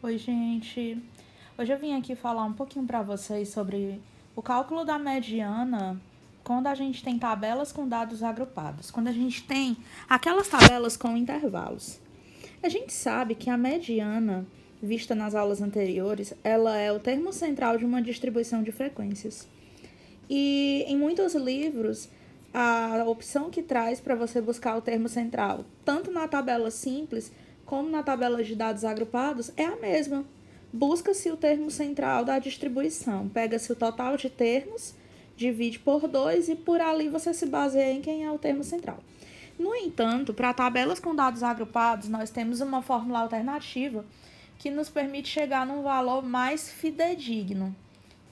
Oi, gente. Hoje eu vim aqui falar um pouquinho para vocês sobre o cálculo da mediana quando a gente tem tabelas com dados agrupados, quando a gente tem aquelas tabelas com intervalos. A gente sabe que a mediana, vista nas aulas anteriores, ela é o termo central de uma distribuição de frequências. E em muitos livros, a opção que traz para você buscar o termo central, tanto na tabela simples como na tabela de dados agrupados, é a mesma. Busca-se o termo central da distribuição, pega-se o total de termos, divide por 2 e por ali você se baseia em quem é o termo central. No entanto, para tabelas com dados agrupados, nós temos uma fórmula alternativa que nos permite chegar num valor mais fidedigno,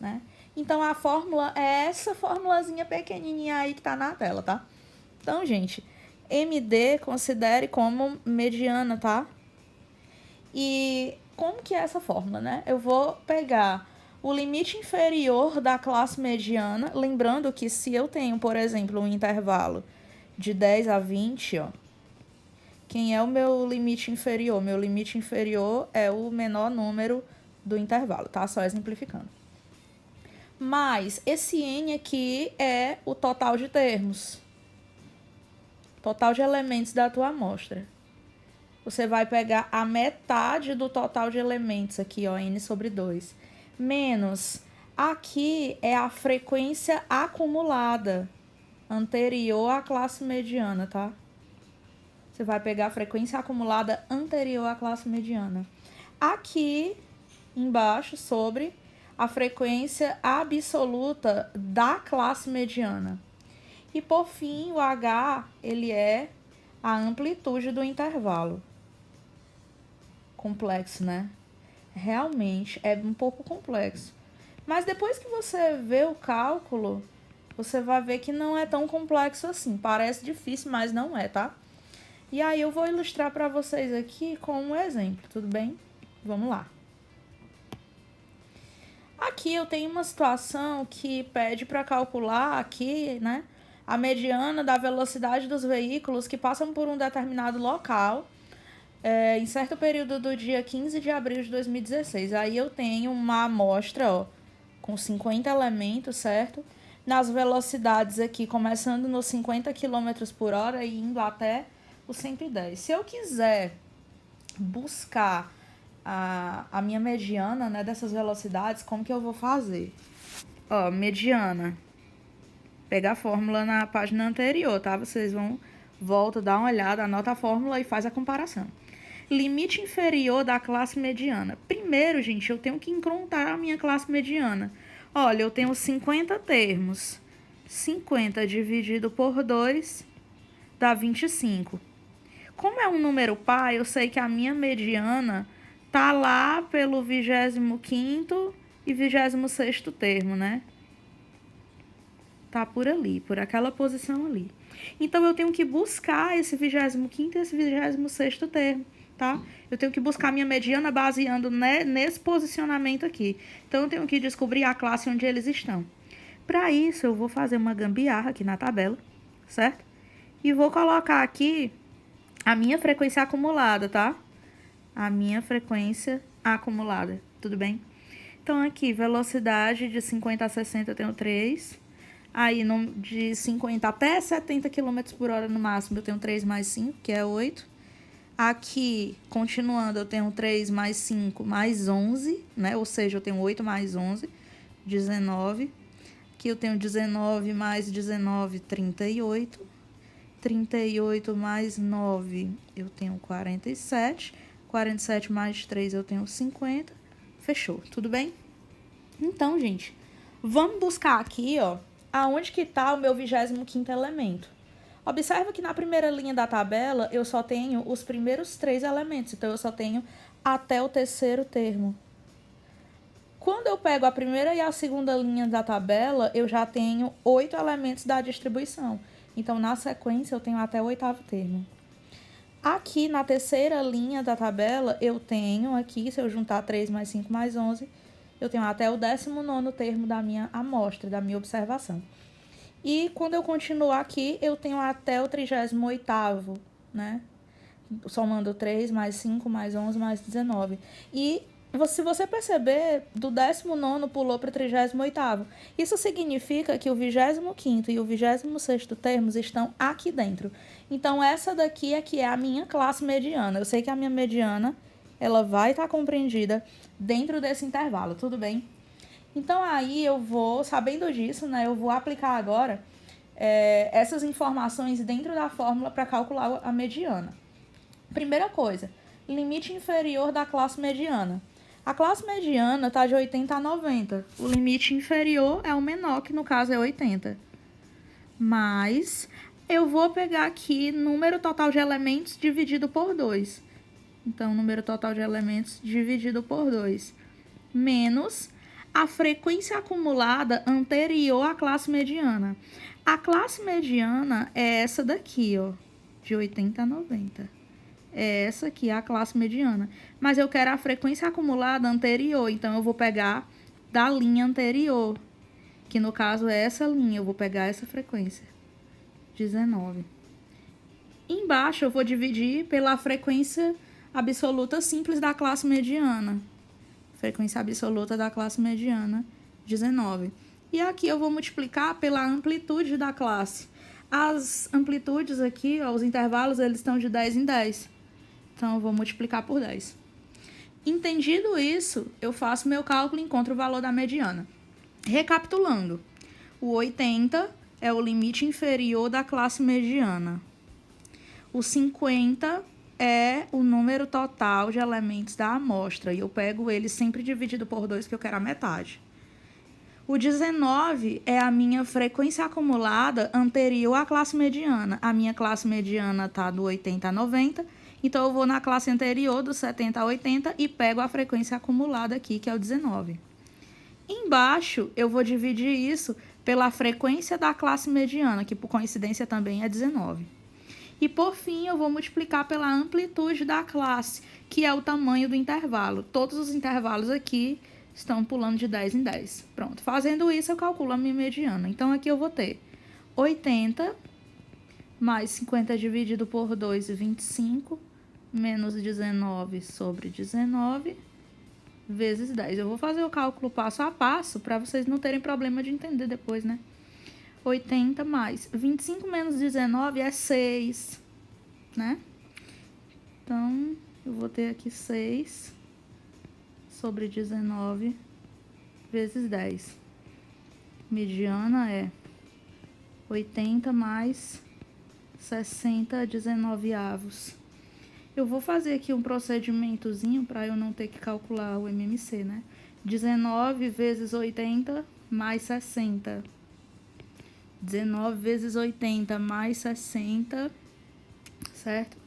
né? Então, a fórmula é essa formulazinha pequenininha aí que tá na tela, tá? Então, gente, MD considere como mediana, tá? E como que é essa fórmula, né? Eu vou pegar o limite inferior da classe mediana, lembrando que se eu tenho, por exemplo, um intervalo de 10 a 20, ó, quem é o meu limite inferior? Meu limite inferior é o menor número do intervalo, tá? Só exemplificando. Mas esse N aqui é o total de termos. Total de elementos da tua amostra. Você vai pegar a metade do total de elementos aqui, ó, N sobre 2. Menos, aqui é a frequência acumulada anterior à classe mediana, tá? Você vai pegar a frequência acumulada anterior à classe mediana. Aqui embaixo, sobre a frequência absoluta da classe mediana. E por fim, o H, ele é a amplitude do intervalo. Complexo, né? Realmente é um pouco complexo. Mas depois que você vê o cálculo, você vai ver que não é tão complexo assim. Parece difícil, mas não é, tá? E aí eu vou ilustrar para vocês aqui com um exemplo, tudo bem? Vamos lá. Aqui eu tenho uma situação que pede para calcular aqui, né, a mediana da velocidade dos veículos que passam por um determinado local em certo período do dia 15 de abril de 2016. Aí eu tenho uma amostra, ó, com 50 elementos, certo? Nas velocidades aqui, começando nos 50 km por hora e indo até os 110. Se eu quiser buscar a minha mediana, né, dessas velocidades, como que eu vou fazer? Ó, mediana. Pegar a fórmula na página anterior, tá? Vocês volta, dá uma olhada, anota a fórmula e faz a comparação. Limite inferior da classe mediana. Primeiro, gente, eu tenho que encontrar a minha classe mediana. Olha, eu tenho 50 termos. 50 dividido por 2 dá 25. Como é um número par, eu sei que a minha mediana tá lá pelo 25º e 26º termo, né? Tá por ali, por aquela posição ali. Então, eu tenho que buscar esse 25º e esse 26º termo, tá? Eu tenho que buscar minha mediana baseando nesse posicionamento aqui. Então, eu tenho que descobrir a classe onde eles estão. Para isso, eu vou fazer uma gambiarra aqui na tabela, certo? E vou colocar aqui a minha frequência acumulada, tá? A minha frequência acumulada, tudo bem? Então, aqui, velocidade de 50 a 60 eu tenho 3. Aí, de 50 até 70 km por hora no máximo, eu tenho 3 mais 5, que é 8. Aqui, continuando, eu tenho 3 mais 5 mais 11, né? Ou seja, eu tenho 8 mais 11, 19. Aqui eu tenho 19 mais 19, 38. 38 mais 9, eu tenho 47. 47 mais 3, eu tenho 50. Fechou, tudo bem? Então, gente, vamos buscar aqui, ó, aonde que tá o meu 25º elemento. Observa que na primeira linha da tabela, eu só tenho os primeiros 3 elementos. Então, eu só tenho até o terceiro termo. Quando eu pego a primeira e a segunda linha da tabela, eu já tenho 8 elementos da distribuição. Então, na sequência, eu tenho até o 8º termo. Aqui, na terceira linha da tabela, eu tenho aqui, se eu juntar 3 mais 5 mais 11, eu tenho até o 19º termo da minha amostra, da minha observação. E quando eu continuar aqui, eu tenho até o 38º, né? Somando 3 mais 5 mais 11 mais 19. E Se você perceber, do 19º pulou para o 38º. Isso significa que o 25º e o 26º termos estão aqui dentro. Então, essa daqui é que é a minha classe mediana. Eu sei que a minha mediana ela vai estar compreendida dentro desse intervalo, tudo bem? Então, aí eu vou, sabendo disso, né, eu vou aplicar agora essas informações dentro da fórmula para calcular a mediana. Primeira coisa, limite inferior da classe mediana. A classe mediana está de 80 a 90. O limite inferior é o menor, que no caso é 80. Mas eu vou pegar aqui número total de elementos dividido por 2. Então, número total de elementos dividido por 2. Menos a frequência acumulada anterior à classe mediana. A classe mediana é essa daqui, ó, de 80 a 90. É essa aqui, a classe mediana. Mas eu quero a frequência acumulada anterior, então eu vou pegar da linha anterior, que no caso é essa linha, eu vou pegar essa frequência, 19. Embaixo eu vou dividir pela frequência absoluta simples da classe mediana. Frequência absoluta da classe mediana, 19. E aqui eu vou multiplicar pela amplitude da classe. As amplitudes aqui, ó, os intervalos, eles estão de 10 em 10. Então, eu vou multiplicar por 10. Entendido isso, eu faço meu cálculo e encontro o valor da mediana. Recapitulando, o 80 é o limite inferior da classe mediana. O 50 é o número total de elementos da amostra. E eu pego ele sempre dividido por 2, que eu quero a metade. O 19 é a minha frequência acumulada anterior à classe mediana. A minha classe mediana está do 80 a 90. Então, eu vou na classe anterior, do 70 a 80, e pego a frequência acumulada aqui, que é o 19. Embaixo, eu vou dividir isso pela frequência da classe mediana, que por coincidência também é 19. E, por fim, eu vou multiplicar pela amplitude da classe, que é o tamanho do intervalo. Todos os intervalos aqui estão pulando de 10 em 10. Pronto, fazendo isso, eu calculo a minha mediana. Então, aqui eu vou ter 80 mais 50 dividido por 2, 25, menos 19 sobre 19, vezes 10. Eu vou fazer o cálculo passo a passo, para vocês não terem problema de entender depois, né? 80 mais 25 menos 19 é 6, né? Então, eu vou ter aqui 6 sobre 19 vezes 10. Mediana é 80 mais 60 19avos. Eu vou fazer aqui um procedimentozinho para eu não ter que calcular o MMC, né? 19 vezes 80 mais 60. 19 vezes 80 mais 60, certo?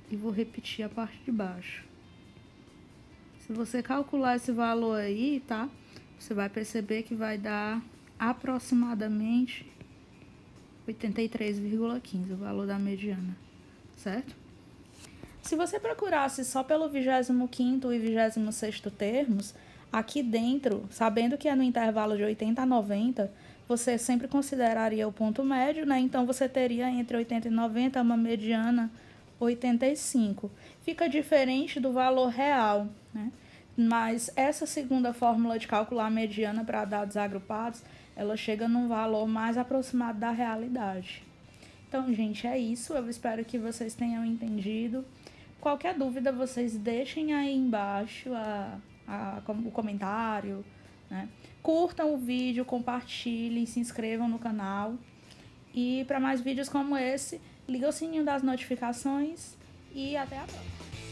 E vou repetir a parte de baixo. Se você calcular esse valor aí, tá? Você vai perceber que vai dar aproximadamente 83,15, o valor da mediana, certo? Se você procurasse só pelo 25º e 26º termos, aqui dentro, sabendo que é no intervalo de 80 a 90, você sempre consideraria o ponto médio, né? Então, você teria entre 80 e 90 uma mediana 85. Fica diferente do valor real, né? Mas essa segunda fórmula de calcular a mediana para dados agrupados, ela chega num valor mais aproximado da realidade. Então, gente, é isso. Eu espero que vocês tenham entendido. Qualquer dúvida, vocês deixem aí embaixo o comentário, né? Curtam o vídeo, compartilhem, se inscrevam no canal. E para mais vídeos como esse, liga o sininho das notificações e até a próxima.